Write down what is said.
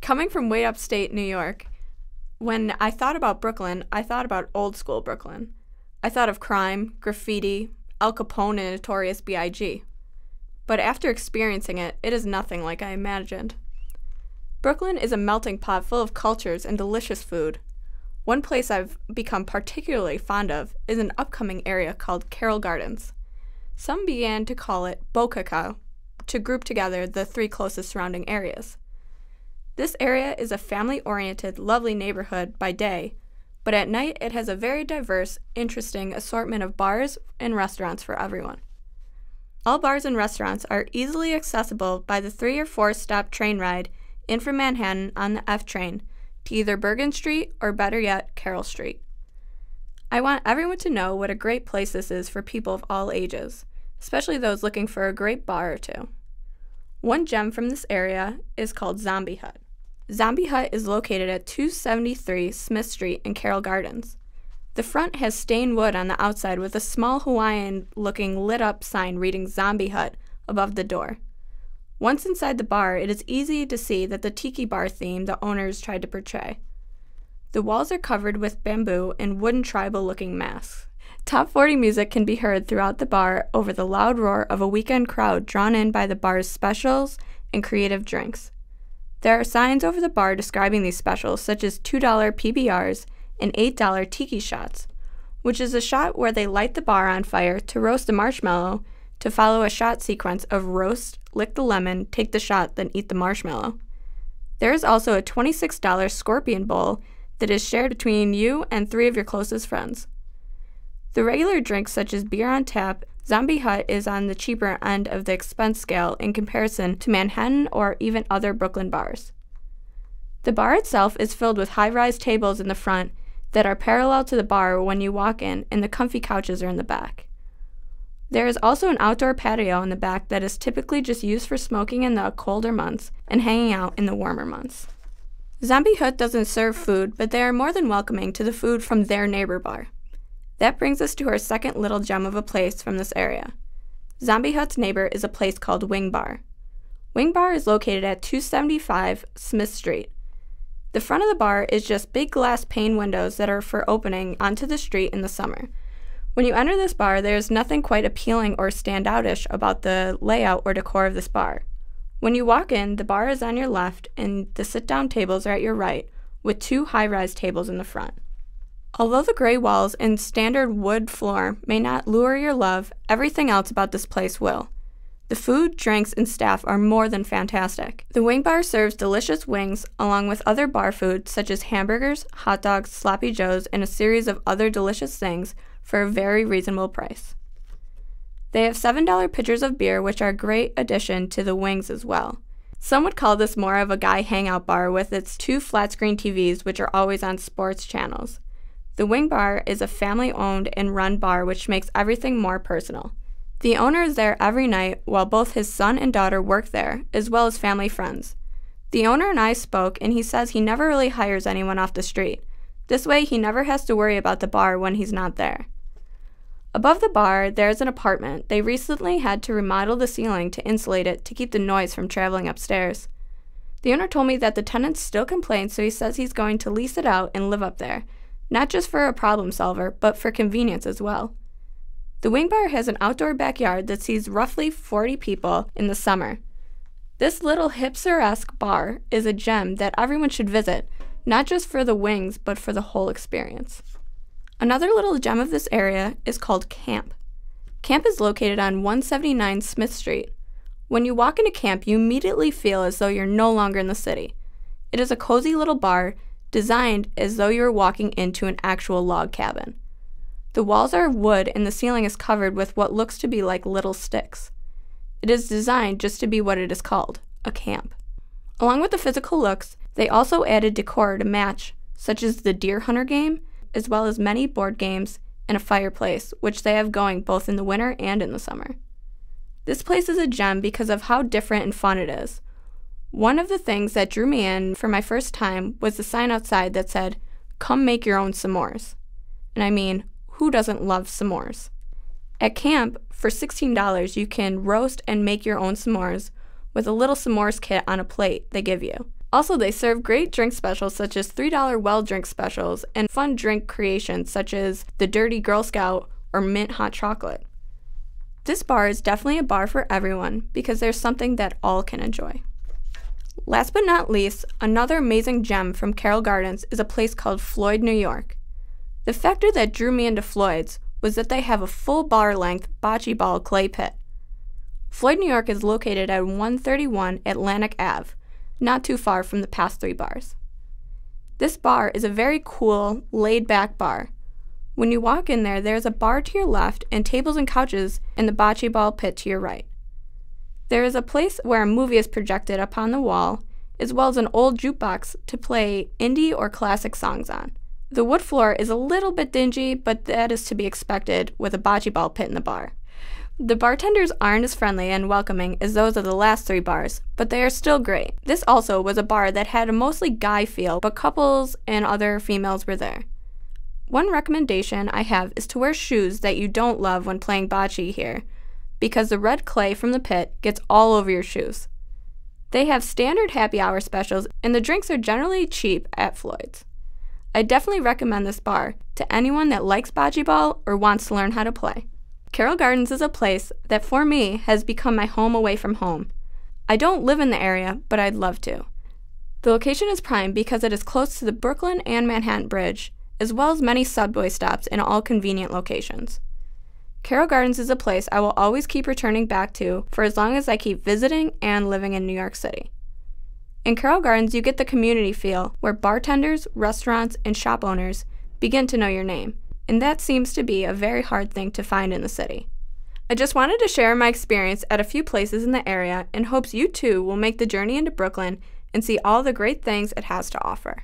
Coming from way upstate New York, when I thought about Brooklyn, I thought about old school Brooklyn. I thought of crime, graffiti, Al Capone, and Notorious B.I.G. But after experiencing it, it is nothing like I imagined. Brooklyn is a melting pot full of cultures and delicious food. One place I've become particularly fond of is an upcoming area called Carroll Gardens. Some began to call it Bocaca to group together the three closest surrounding areas. This area is a family-oriented, lovely neighborhood by day, but at night it has a very diverse, interesting assortment of bars and restaurants for everyone. All bars and restaurants are easily accessible by the 3 or 4 stop train ride in from Manhattan on the F train to either Bergen Street or, better yet, Carroll Street. I want everyone to know what a great place this is for people of all ages, especially those looking for a great bar or two. One gem from this area is called Zombie Hut. Zombie Hut is located at 273 Smith Street in Carroll Gardens. The front has stained wood on the outside with a small Hawaiian-looking lit-up sign reading Zombie Hut above the door. Once inside the bar, it is easy to see that the tiki bar theme the owners tried to portray. The walls are covered with bamboo and wooden tribal-looking masks. Top 40 music can be heard throughout the bar over the loud roar of a weekend crowd drawn in by the bar's specials and creative drinks. There are signs over the bar describing these specials, such as $2 PBRs and $8 tiki shots, which is a shot where they light the bar on fire to roast a marshmallow to follow a shot sequence of roast, lick the lemon, take the shot, then eat the marshmallow. There is also a $26 scorpion bowl that is shared between you and 3 of your closest friends. The regular drinks such as beer on tap, Zombie Hut is on the cheaper end of the expense scale in comparison to Manhattan or even other Brooklyn bars. The bar itself is filled with high-rise tables in the front that are parallel to the bar when you walk in, and the comfy couches are in the back. There is also an outdoor patio in the back that is typically just used for smoking in the colder months and hanging out in the warmer months. Zombie Hut doesn't serve food, but they are more than welcoming to the food from their neighbor bar. That brings us to our second little gem of a place from this area. Zombie Hut's neighbor is a place called Wing Bar. Wing Bar is located at 275 Smith Street. The front of the bar is just big glass pane windows that are for opening onto the street in the summer. When you enter this bar, there is nothing quite appealing or standoutish about the layout or decor of this bar. When you walk in, the bar is on your left and the sit-down tables are at your right, with 2 high-rise tables in the front. Although the gray walls and standard wood floor may not lure your love, everything else about this place will. The food, drinks, and staff are more than fantastic. The Wing Bar serves delicious wings along with other bar food such as hamburgers, hot dogs, sloppy joes, and a series of other delicious things for a very reasonable price. They have $7 pitchers of beer, which are a great addition to the wings as well. Some would call this more of a guy hangout bar with its 2 flat-screen TVs which are always on sports channels. The Wing Bar is a family-owned and run bar which makes everything more personal. The owner is there every night while both his son and daughter work there, as well as family friends. The owner and I spoke, and he says he never really hires anyone off the street. This way, he never has to worry about the bar when he's not there. Above the bar, there's an apartment. They recently had to remodel the ceiling to insulate it to keep the noise from traveling upstairs. The owner told me that the tenants still complain, so he says he's going to lease it out and live up there. Not just for a problem solver, but for convenience as well. The Wing Bar has an outdoor backyard that sees roughly 40 people in the summer. This little hipster-esque bar is a gem that everyone should visit, not just for the wings, but for the whole experience. Another little gem of this area is called Camp. Camp is located on 179 Smith Street. When you walk into Camp, you immediately feel as though you're no longer in the city. It is a cozy little bar designed as though you were walking into an actual log cabin. The walls are wood and the ceiling is covered with what looks to be like little sticks. It is designed just to be what it is called, a camp. Along with the physical looks, they also added decor to match, such as the Deer Hunter game, as well as many board games and a fireplace, which they have going both in the winter and in the summer. This place is a gem because of how different and fun it is. One of the things that drew me in for my first time was the sign outside that said, "Come make your own s'mores." And I mean, who doesn't love s'mores? At camp, for $16, you can roast and make your own s'mores with a little s'mores kit on a plate they give you. Also, they serve great drink specials such as $3 well drink specials and fun drink creations such as the Dirty Girl Scout or Mint Hot Chocolate. This bar is definitely a bar for everyone because there's something that all can enjoy. Last but not least, another amazing gem from Carroll Gardens is a place called Floyd, New York. The factor that drew me into Floyd's was that they have a full bar-length bocce ball clay pit. Floyd, New York is located at 131 Atlantic Ave, not too far from the past 3 bars. This bar is a very cool, laid-back bar. When you walk in there, there's a bar to your left and tables and couches in the bocce ball pit to your right. There is a place where a movie is projected upon the wall, as well as an old jukebox to play indie or classic songs on. The wood floor is a little bit dingy, but that is to be expected with a bocce ball pit in the bar. The bartenders aren't as friendly and welcoming as those of the last 3 bars, but they are still great. This also was a bar that had a mostly guy feel, but couples and other females were there. One recommendation I have is to wear shoes that you don't love when playing bocce here, because the red clay from the pit gets all over your shoes. They have standard happy hour specials, and the drinks are generally cheap at Floyd's. I definitely recommend this bar to anyone that likes bocce ball or wants to learn how to play. Carroll Gardens is a place that, for me, has become my home away from home. I don't live in the area, but I'd love to. The location is prime because it is close to the Brooklyn and Manhattan Bridge, as well as many subway stops in all convenient locations. Carroll Gardens is a place I will always keep returning back to for as long as I keep visiting and living in New York City. In Carroll Gardens, you get the community feel where bartenders, restaurants, and shop owners begin to know your name, and that seems to be a very hard thing to find in the city. I just wanted to share my experience at a few places in the area in hopes you too will make the journey into Brooklyn and see all the great things it has to offer.